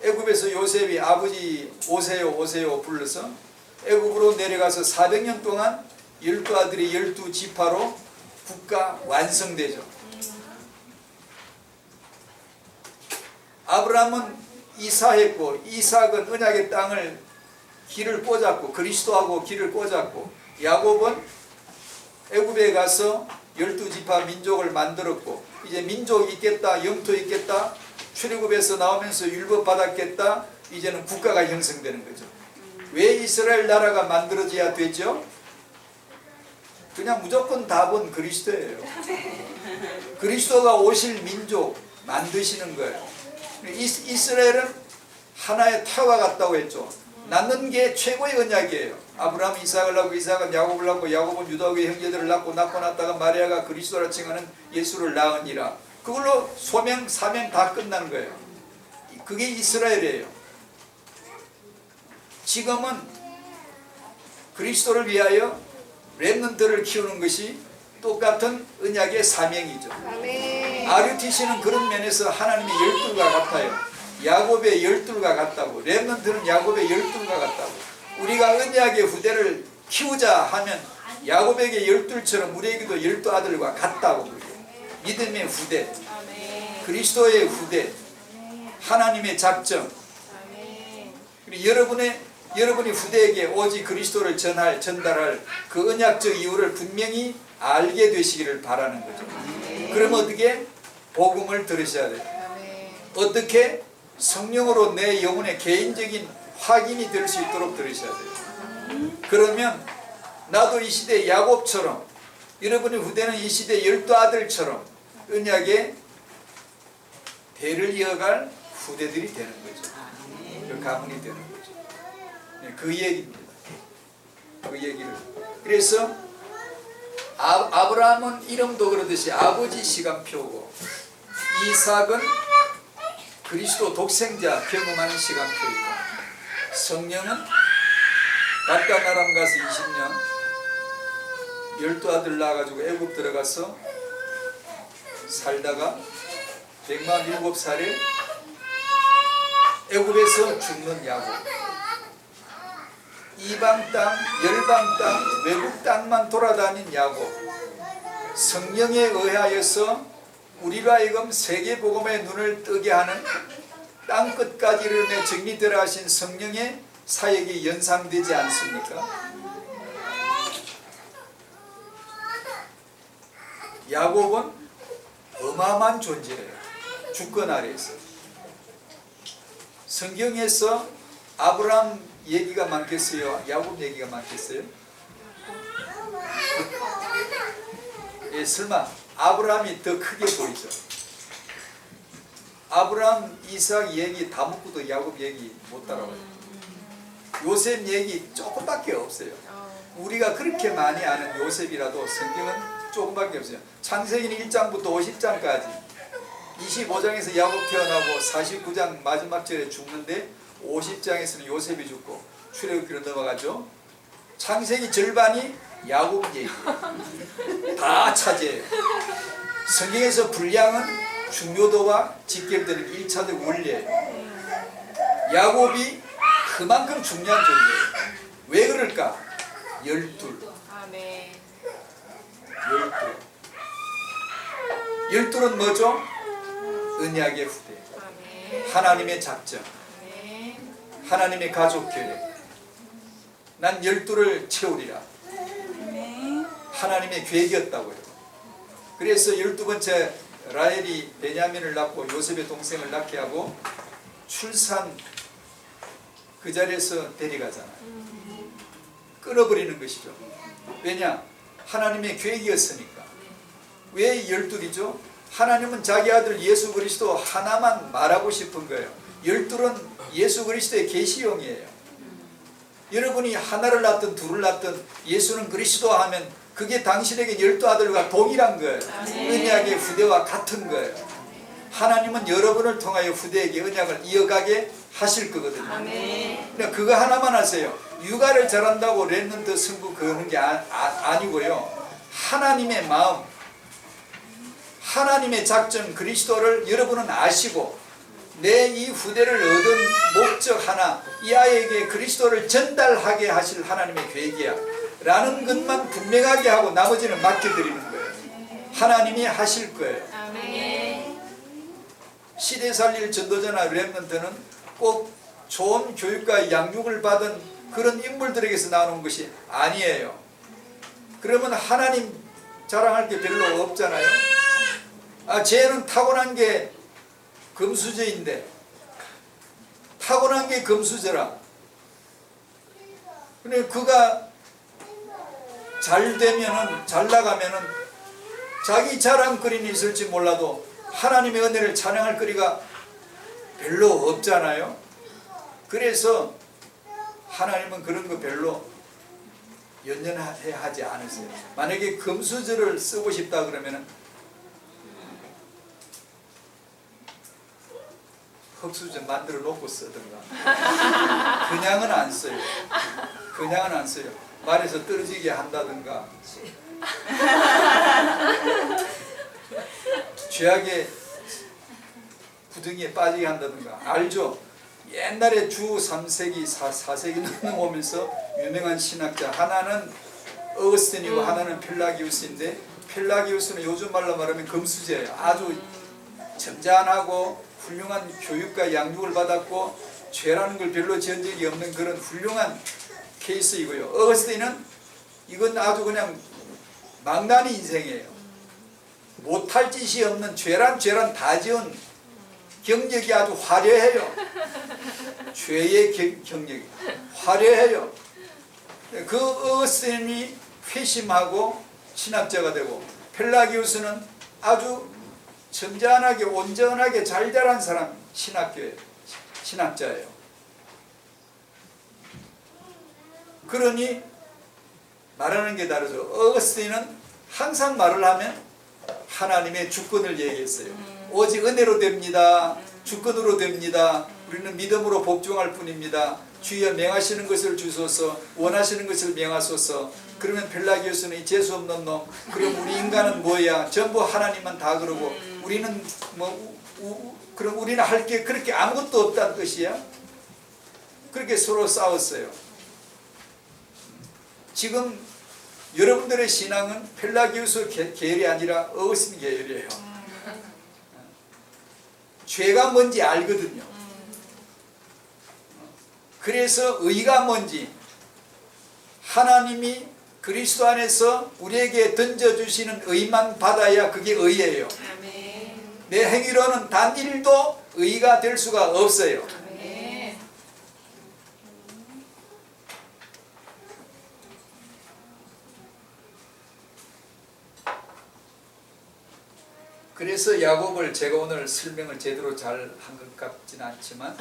애굽에서 요셉이 아버지 오세요 오세요 불러서 애굽으로 내려가서 400년 동안 12아들이 12지파로 국가 완성되죠. 아브라함은 이사했고 이삭은 언약의 땅을 길을 꽂았고 그리스도하고 길을 꽂았고 야곱은 애굽에 가서 12지파 민족을 만들었고 이제 민족이 있겠다 영토 있겠다 출애굽에서 나오면서 율법 받았겠다 이제는 국가가 형성되는 거죠. 왜 이스라엘 나라가 만들어져야 되죠? 그냥 무조건 답은 그리스도예요. 그리스도가 오실 민족 만드시는 거예요. 이스라엘은 하나의 태와 같다고 했죠. 낳는 게 최고의 언약이에요. 아브라함 이삭을 낳고 이삭은 야곱을 낳고 야곱은 유다의 형제들을 낳고 낳다가 마리아가 그리스도라 칭하는 예수를 낳으니라. 그걸로 소명 사명 다 끝난 거예요. 그게 이스라엘이에요. 지금은 그리스도를 위하여 렘넌트를 키우는 것이 똑같은 언약의 사명이죠. RUTC는 그런 면에서 하나님의 12가 같아요. 야곱의 12가 같다고. 렘넌트는 야곱의 12가 같다고. 우리가 언약의 후대를 키우자 하면 야곱에게 12처럼 우리에게도 12아들과 같다고. 믿음의 후대, 그리스도의 후대, 하나님의 작정. 그리고 여러분이 후대에게 오직 그리스도를 전달할 그 언약적 이유를 분명히 알게 되시기를 바라는 거죠. 그러면 어떻게? 복음을 들으셔야 돼요. 어떻게? 성령으로 내 영혼의 개인적인 확인이 될 수 있도록 들으셔야 돼요. 그러면 나도 이 시대 야곱처럼 여러분의 후대는 이 시대 12아들처럼 언약의 대를 이어갈 후대들이 되는 거죠. 그 가문이 되는 거죠. 그 얘기입니다. 그 얘기를. 그래서 아브라함은 이름도 그러듯이 아버지 시간표고 이삭은 그리스도 독생자 경험하는 시간표이고 성령은 바다나람 가서 20년 12아들 낳아가지고 애굽 들어가서 살다가 147살에 애굽에서 죽는 야곱. 이방 땅, 열방 땅, 외국 땅만 돌아다닌 야곱. 성령에 의하여서 우리로 하여금 세계복음의 눈을 뜨게 하는 땅끝까지 이르며 정리되어 하신 성령의 사역이 연상되지 않습니까? 야곱은 어마어마한 존재예요. 주권 아래에서. 성경에서 아브라함 얘기가 많겠어요? 야곱 얘기가 많겠어요? 예, 설마 아브라함이 더 크게 보이죠? 아브라함, 이삭 얘기 다 묻고도 야곱 얘기 못 따라와요. 요셉 얘기 조금밖에 없어요. 우리가 그렇게 많이 아는 요셉이라도 성경은 조금밖에 없어요. 창세기는 1장부터 50장까지 25장에서 야곱 태어나고 49장 마지막 절에 죽는데 50장에서는 요셉이 죽고 출애굽기로 넘어가죠. 창세기 절반이 야곱 얘기예요. 다 차지해요. 성경에서 분량은 중요도와 직결되는 1차적 원리예요. 야곱이 그만큼 중요한 존재예요. 왜 그럴까? 12. 아멘. 12는 뭐죠? 언약의 후대, 아멘. 하나님의 작정, 아멘. 하나님의 가족 계획. 난 12를 채우리라. 하나님의 계획이었다고요. 그래서 12번째 라헬이 베냐민을 낳고 요셉의 동생을 낳게 하고 출산 그 자리에서 데려가잖아요. 끊어버리는 것이죠. 왜냐? 하나님의 계획이었으니까. 왜 12이죠? 하나님은 자기 아들 예수 그리스도 하나만 말하고 싶은 거예요. 12는 예수 그리스도의 계시형이에요. 여러분이 하나를 낳든 둘을 낳든 예수는 그리스도 하면 그게 당신에게 12아들과 동일한 거예요. 언약의 후대와 같은 거예요. 하나님은 여러분을 통하여 후대에게 언약을 이어가게 하실 거거든요. 근데 그거 하나만 하세요. 육아를 잘한다고 랩런트 승부 그러는 게 아니고요. 하나님의 마음, 하나님의 작정 그리스도를 여러분은 아시고 내 이 후대를 얻은 목적 하나, 이 아이에게 그리스도를 전달하게 하실 하나님의 계획이야 라는 것만 분명하게 하고 나머지는 맡겨드리는 거예요. 하나님이 하실 거예요. 아멘. 시대 살릴 전도자나 랩런트는 꼭 좋은 교육과 양육을 받은 그런 인물들에게서 나오는 것이 아니에요. 그러면 하나님 자랑할 게 별로 없잖아요. 쟤는 타고난 게 금수저인데, 타고난 게 금수저라. 근데 그가 잘 되면은, 잘 나가면은 자기 자랑거리는 있을지 몰라도 하나님의 은혜를 찬양할 거리가 별로 없잖아요. 그래서 하나님은 그런 거 별로 연연해 하지 않으세요. 만약에 금수저를 쓰고 싶다 그러면은 흙수저 만들어 놓고 쓰든가. 그냥은 안 써요. 그냥은 안 써요. 말에서 떨어지게 한다든가. 죄악의 구덩이에 빠지게 한다든가. 알죠? 옛날에 주 3세기, 4세기 넘어오면서 유명한 신학자 하나는 어거스틴이고 하나는 펠라기우스인데, 펠라기우스는 요즘 말로 말하면 금수저예요. 아주 점잖하고 훌륭한 교육과 양육을 받았고 죄라는 걸 별로 지은 적이 없는 그런 훌륭한 케이스이고요. 어거스틴은 이건 아주 그냥 망나니 인생이에요. 못할 짓이 없는 죄란 다 지은 경력이 아주 화려해요. 죄의 경력이 화려해요. 그 어거스틴이 회심하고 신학자가 되고, 펠라기우스는 아주 점잖하게 온전하게 잘 자란 사람, 신학자예요. 그러니 말하는 게 다르죠. 어거스틴은 항상 말을 하면 하나님의 주권을 얘기했어요. 오직 은혜로 됩니다. 주권으로 됩니다. 우리는 믿음으로 복종할 뿐입니다. 주여 명하시는 것을 주소서, 원하시는 것을 명하소서. 그러면 펠라기우스는 이 재수없는 놈, 그럼 우리 인간은 뭐야? 전부 하나님만 다 그러고 우리는 그럼 우리는 할 게 그렇게 아무것도 없다는 뜻이야? 그렇게 서로 싸웠어요. 지금 여러분들의 신앙은 펠라기우스 계열이 아니라 어거스틴 계열이에요. 죄가 뭔지 알거든요. 그래서 의가 뭔지, 하나님이 그리스도 안에서 우리에게 던져주시는 의만 받아야 그게 의예요. 아멘. 내 행위로는 단 1도 의가 될 수가 없어요. 아멘. 그래서 야곱을 제가 오늘 설명을 제대로 잘 한 것 같지는 않지만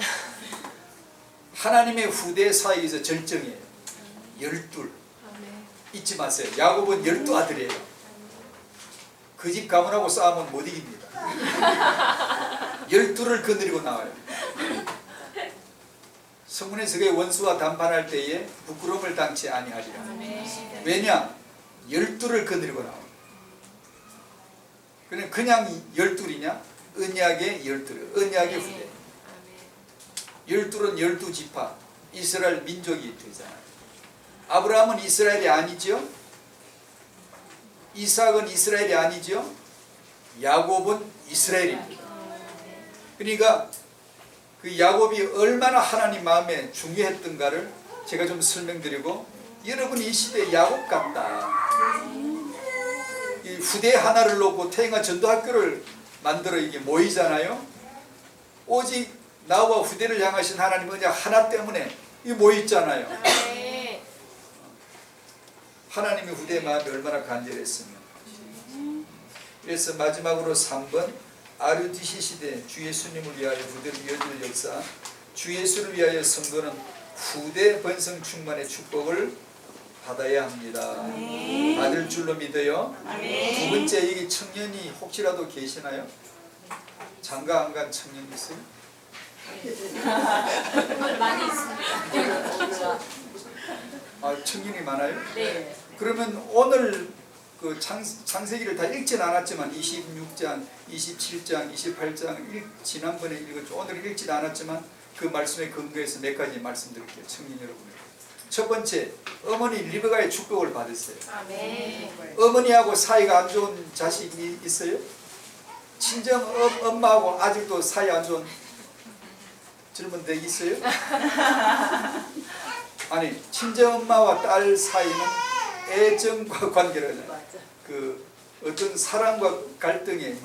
하나님의 후대 사이에서 절정이에요. 12. 아멘. 잊지 마세요. 야곱은 12아들이에요. 그 집 가문하고 싸우면 못 이깁니다. 12를 거느리고 나와요. 성문에서 그의 원수와 담판할 때에 부끄러움을 당치 아니하리라. 아멘. 왜냐? 12를 거느리고 나와요. 그냥 12이냐? 언약의 12, 언약의 후대. 12은 12지파, 이스라엘 민족이 되잖아요. 아브라함은 이스라엘이 아니죠? 이삭은 이스라엘이 아니죠? 야곱은 이스라엘입니다. 그러니까 그 야곱이 얼마나 하나님 마음에 중요했던가를 제가 좀 설명드리고, 여러분 이 시대에 야곱 같다. 이 후대 하나를 놓고 태영아 전도학교를 만들어 이게 모이잖아요. 오직 나와 후대를 향하신 하나님 언약 하나 때문에 이 모였잖아요. 아멘. 하나님의 후대의 마음이 얼마나 간절했으면. 그래서 마지막으로 3번, 아르디시 시대 주 예수님을 위하여 후대를 이어줄 역사, 주 예수를 위하여 성도는 후대 번성 충만의 축복을 받아야 합니다. 받을 줄로 믿어요. 두 번째, 여기 청년이 혹시라도 계시나요? 장가 안 간 청년 있어요? 많이 있습니다. 아, 청년이 많아요? 네. 그러면 오늘 그 창세기를 다 읽진 않았지만 26장, 27장, 28장 지난번에 읽었죠. 오늘 읽진 않았지만 그 말씀에 근거해서 몇 가지 말씀드릴게요. 청년 여러분. 첫 번째, 어머니 리브가의 축복을 받으세요. 아멘. 어머니하고 사이가 안 좋은 자식이 있어요? 친정 엄마하고 아직도 사이 안 좋은 젊은 댁 있어요? 아니, 친정 엄마와 딸 사이는 애정과 관계를 하잖아요. 그 어떤 사랑과 갈등의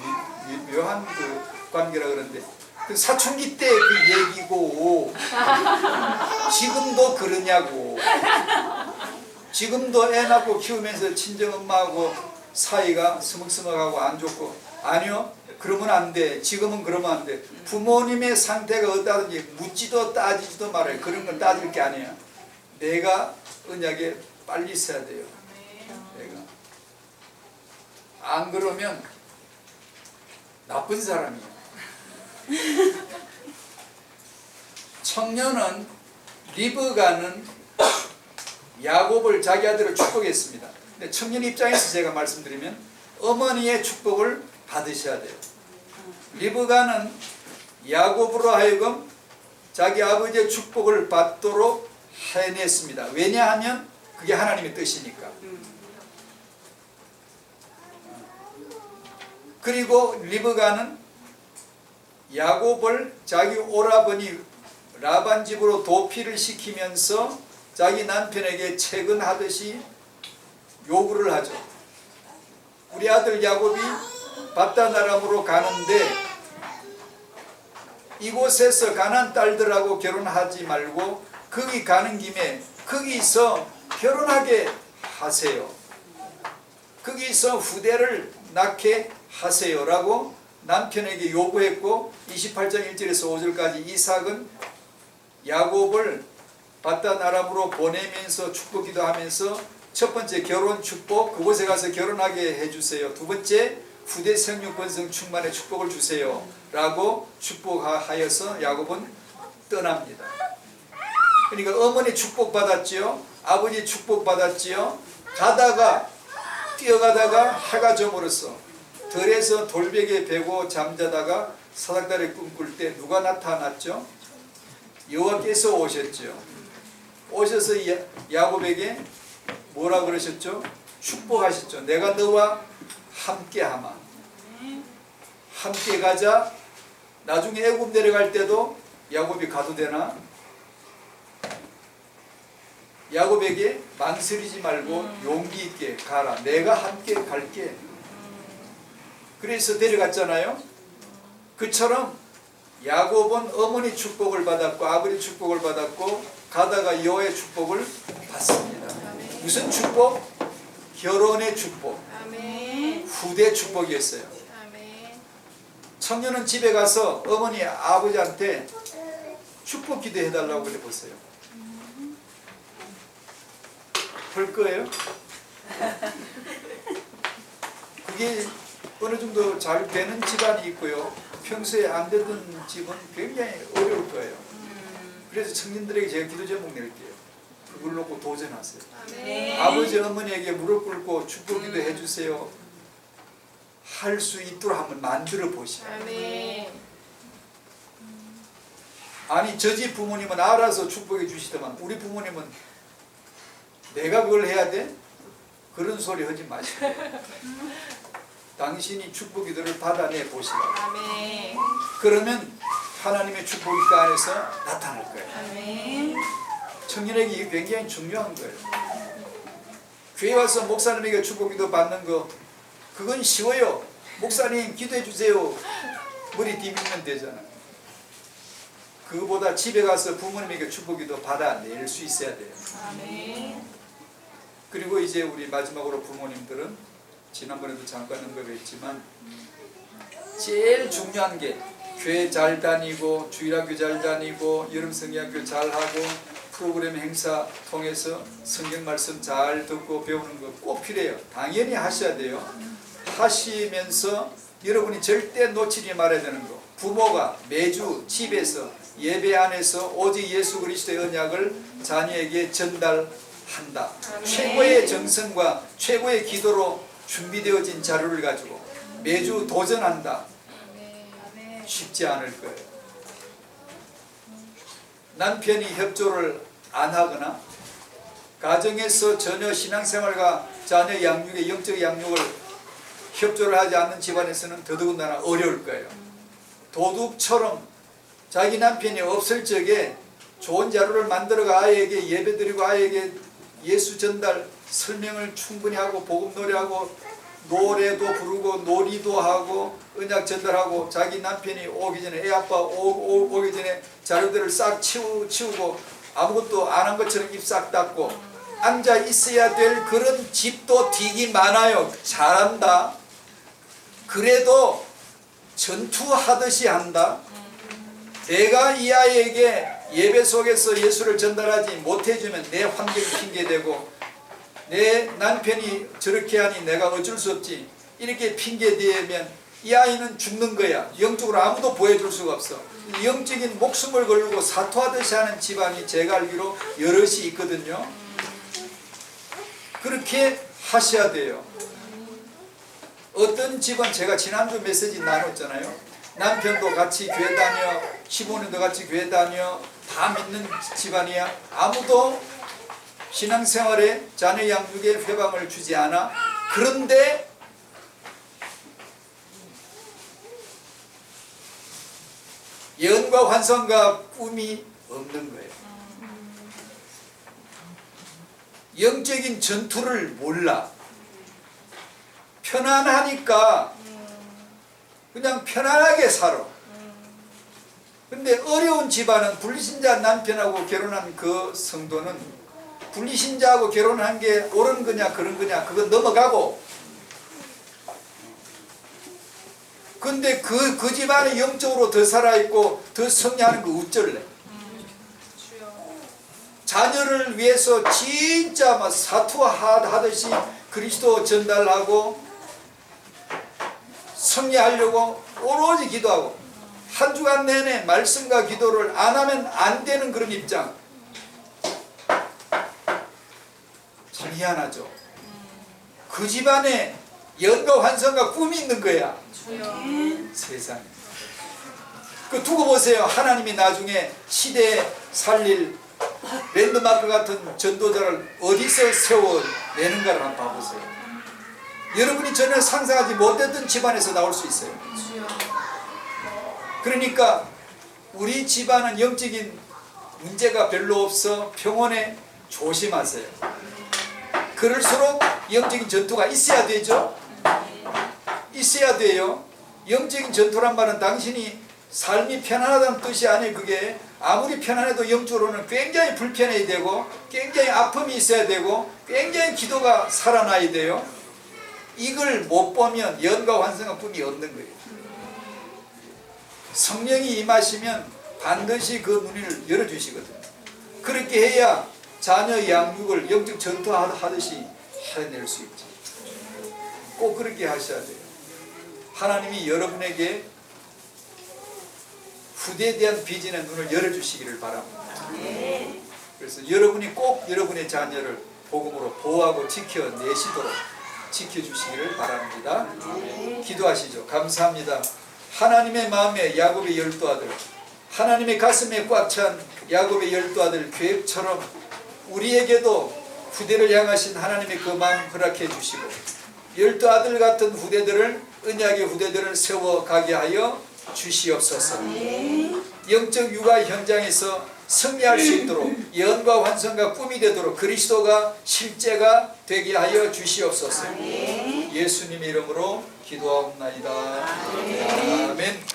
묘한 그 관계라 그러는데, 그 사춘기 때 그 얘기고 지금도 그러냐고. 지금도 애 낳고 키우면서 친정 엄마하고 사이가 서먹서먹하고 안 좋고, 아니요, 그러면 안 돼. 지금은 그러면 안 돼. 부모님의 상태가 어떠하든지 묻지도 따지지도 말아요. 그런 건 따질 게 아니야. 내가 언약에 빨리 있어야 돼요. 내가 안 그러면 나쁜 사람이에요. 청년은 리브가는 야곱을 자기 아들을 축복했습니다. 근데 청년 입장에서 제가 말씀드리면 어머니의 축복을 받으셔야 돼요. 리브가는 야곱으로 하여금 자기 아버지의 축복을 받도록 해냈습니다. 왜냐하면 그게 하나님의 뜻이니까. 그리고 리브가는 야곱을 자기 오라버니 라반 집으로 도피를 시키면서 자기 남편에게 채근하듯이 요구를 하죠. 우리 아들 야곱이 바단 아람으로 가는데 이곳에서 가나안 딸들하고 결혼하지 말고 거기 가는 김에 거기서 결혼하게 하세요. 거기서 후대를 낳게 하세요라고 남편에게 요구했고, 28장 1절에서 5절까지 이삭은 야곱을 바단 아람으로 보내면서 축복 기도하면서 첫 번째 결혼 축복, 그곳에 가서 결혼하게 해주세요. 두 번째, 후대 생육 번성 충만의 축복을 주세요 라고 축복하여서 야곱은 떠납니다. 그러니까 어머니 축복 받았지요, 아버지 축복 받았지요. 가다가 뛰어가다가 해가 저물었어. 들에서 돌베개 베고 잠자다가 사닥다리 꿈꿀 때 누가 나타났죠? 여호와께서 오셨죠. 오셔서 야곱에게 뭐라 그러셨죠? 축복하셨죠. 내가 너와 함께하마. 함께 가자. 나중에 애굽 내려갈 때도 야곱이 가도 되나? 야곱에게 망설이지 말고 용기 있게 가라. 내가 함께 갈게. 그래서 데려갔잖아요. 그처럼 야곱은 어머니 축복을 받았고 아버지 축복을 받았고 가다가 여호와의 축복을 받습니다. 무슨 축복? 결혼의 축복. 아멘. 후대 축복이었어요. 아멘. 청년은 집에 가서 어머니 아버지한테 축복 기도해달라고 그래 보세요. 볼 거예요? 그게 어느 정도 잘 되는 집안이 있고요. 평소에 안 되던 집은 굉장히 어려울 거예요. 그래서 청년들에게 제가 기도 제목 낼게요. 그걸 놓고 도전하세요. 아멘. 아버지 어머니에게 무릎 꿇고 축복 기도 해주세요. 할 수 있도록 한번 만들어 보시오. 아멘. 아니 저 집 부모님은 알아서 축복해 주시더만 우리 부모님은 내가 그걸 해야 돼? 그런 소리 하지 마시고 당신이 축복 기도를 받아내 보시라. 아멘. 그러면 하나님의 축복이 그 안에서 나타날 거예요. 아멘. 청년에게 이게 굉장히 중요한 거예요. 교회 와서 목사님에게 축복 기도 받는 거 그건 쉬워요. 목사님 기도해 주세요. 머리 뒤밀면 되잖아요. 그거보다 집에 가서 부모님에게 축복 기도 받아낼 수 있어야 돼요. 아멘. 그리고 이제 우리 마지막으로 부모님들은 지난번에도 잠깐 언급했지만 제일 중요한 게 교회 잘 다니고 주일학교 잘 다니고 여름 성경학교 잘 하고 프로그램 행사 통해서 성경 말씀 잘 듣고 배우는 거 꼭 필요해요. 당연히 하셔야 돼요. 하시면서 여러분이 절대 놓치지 말아야 되는 거 부모가 매주 집에서 예배 안에서 오직 예수 그리스도의 언약을 자녀에게 전달한다. 최고의 정성과 최고의 기도로 준비되어진 자료를 가지고 매주 도전한다. 쉽지 않을 거예요. 남편이 협조를 안 하거나 가정에서 전혀 신앙생활과 자녀 양육의 영적 양육을 협조를 하지 않는 집안에서는 더더군다나 어려울 거예요. 도둑처럼 자기 남편이 없을 적에 좋은 자료를 만들어가 아이에게 예배드리고 아이에게 예수 전달 설명을 충분히 하고 복음 노래하고 노래도 부르고 놀이도 하고 언약 전달하고 자기 남편이 오기 전에 애 아빠 오기 전에 자료들을 싹 치우고 아무것도 안 한 것처럼 입 싹 닫고 앉아 있어야 될 그런 집도 되게 많아요. 잘한다. 그래도 전투하듯이 한다. 내가 이 아이에게 예배 속에서 예수를 전달하지 못해주면 내 환경이 핑계되고 내 남편이 저렇게 하니 내가 어쩔 수 없지 이렇게 핑계대면 이 아이는 죽는 거야. 영적으로 아무도 보여줄 수가 없어. 영적인 목숨을 걸고 사토하듯이 하는 집안이 제가 알기로 여럿이 있거든요. 그렇게 하셔야 돼요. 어떤 집은 제가 지난주 메시지 나눴잖아요. 남편도 같이 교회 다녀, 시부모님도 같이 교회 다녀, 다 믿는 집안이야. 아무도 신앙생활에 자녀 양육에 회방을 주지 않아. 그런데 예언과 환상과 꿈이 없는 거예요. 영적인 전투를 몰라. 편안하니까 그냥 편안하게 살아. 근데 어려운 집안은 불신자 남편하고 결혼한 그 성도는 불신자하고 결혼한 게 옳은 거냐 그런 거냐 그건 넘어가고 근데 그 집안이 영적으로 더 살아있고 더 성장하는 거 어쩔래? 자녀를 위해서 진짜 막 사투하듯이 그리스도 전달하고 승리하려고 오로지 기도하고 한 주간 내내 말씀과 기도를 안 하면 안 되는 그런 입장. 참 희한하죠. 그 집안에 연과 환상과 꿈이 있는 거야. 세상에. 그 두고 보세요. 하나님이 나중에 시대에 살릴 랜드마크 같은 전도자를 어디서 세워내는가를 한번 봐보세요. 여러분이 전혀 상상하지 못했던 집안에서 나올 수 있어요. 그러니까 우리 집안은 영적인 문제가 별로 없어 평온해 조심하세요. 그럴수록 영적인 전투가 있어야 되죠. 있어야 돼요. 영적인 전투란 말은 당신이 삶이 편안하다는 뜻이 아니에요. 그게 아무리 편안해도 영적으로는 굉장히 불편해야 되고 굉장히 아픔이 있어야 되고 굉장히 기도가 살아나야 돼요. 이걸 못 보면 연과 환상과 꿈이 없는 거예요. 성령이 임하시면 반드시 그 눈을 열어주시거든요. 그렇게 해야 자녀 양육을 영적 전투하듯이 해낼 수 있죠. 꼭 그렇게 하셔야 돼요. 하나님이 여러분에게 후대에 대한 비전의 눈을 열어주시기를 바랍니다. 그래서 여러분이 꼭 여러분의 자녀를 복음으로 보호하고 지켜내시도록 지켜주시기를 바랍니다. 기도하시죠. 감사합니다. 하나님의 마음에 야곱의 12아들, 하나님의 가슴에 꽉 찬 야곱의 12아들 계획처럼 우리에게도 후대를 향하신 하나님의 그 마음 허락해 주시고 12아들 같은 후대들을 언약의 후대들을 세워가게 하여 주시옵소서. 영적 육아 현장에서 승리할 수 있도록 예언과 환상과 꿈이 되도록 그리스도가 실제가 되게 하여 주시옵소서. 예수님의 이름으로 기도하옵나이다. 아멘.